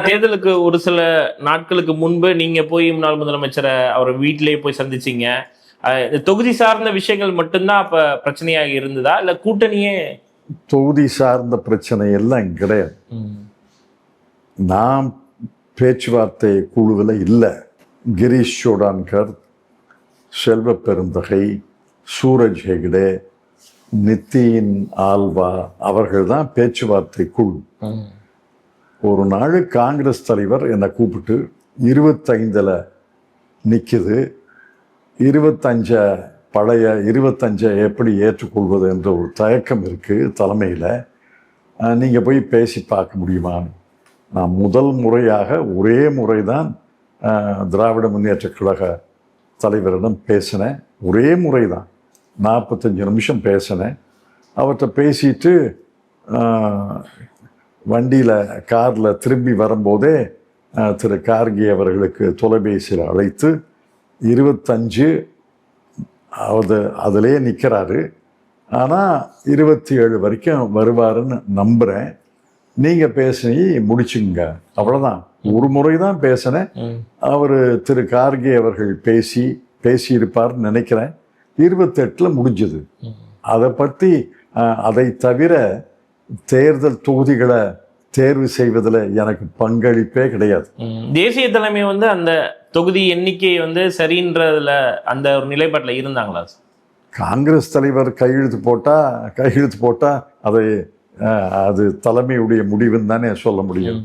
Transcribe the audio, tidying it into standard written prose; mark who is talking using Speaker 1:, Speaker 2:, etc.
Speaker 1: தேர்தலுக்கு ஒரு சில நாட்களுக்கு முன்பு நீங்க போய் முன்னாள் முதலமைச்சரை அவர் வீட்டிலேயே போய் சந்திச்சீங்க. தொகுதி சார்ந்த விஷயங்கள் மட்டும்தான் அப்ப பிரச்சனையாக இருந்ததா இல்ல கூட்டணியே?
Speaker 2: தொகுதி சார்ந்த பிரச்சனை எல்லாம் கிடையாது. நான் பேச்சுவார்த்தை குழுவில் இல்லை. கிரீஷ் சோடான்கர், செல்வ பெருந்தகை, சூரஜ் ஹெக்டே, நித்தின் ஆல்வா அவர்கள் தான் பேச்சுவார்த்தை குழு. ஒரு நாள் காங்கிரஸ் தலைவர் என்னை கூப்பிட்டு 25 நிற்குது, 25 பழைய 25 எப்படி ஏற்றுக்கொள்வது என்ற ஒரு தயக்கம் இருக்குது தலைமையில், நீங்கள் போய் பேசி பார்க்க முடியுமான்னு. நான் முதல் முறையாக ஒரே முறை தான் திராவிட முன்னேற்ற கழக தலைவரிடம் பேசினேன். ஒரே முறை தான் 45 நிமிஷம் பேசினேன். அவர்கிட்ட பேசிட்டு வண்டியில் காரில் திரும்பி வரும்போதே திரு கார்கே அவர்களுக்கு தொலைபேசியில் அழைத்து 25 அதிலே நிற்கிறாரு, ஆனால் 27 வரைக்கும் வருவாருன்னு நம்புகிறேன், நீங்கள் பேசி முடிச்சுங்க, அவ்வளோதான். ஒரு முறை தான் பேசினேன். அவர் திரு கார்கே அவர்கள் பேசியிருப்பார்னு நினைக்கிறேன். 28 முடிஞ்சது. அதை பற்றி அதை தவிர தேர்தல் தொகுதிகளை தேர்வு செய்வதில் எனக்கு பங்களிப்பே கிடையாது.
Speaker 1: தேசிய தலைமை அந்த தொகுதி எண்ணிக்கை சரின்றதுல அந்த ஒரு நிலைப்பாட்டில் இருந்தாங்களா?
Speaker 2: காங்கிரஸ் தலைவர் கையெழுத்து போட்டா அது தலைமையுடைய முடிவுன்னு தானே சொல்ல முடியும்.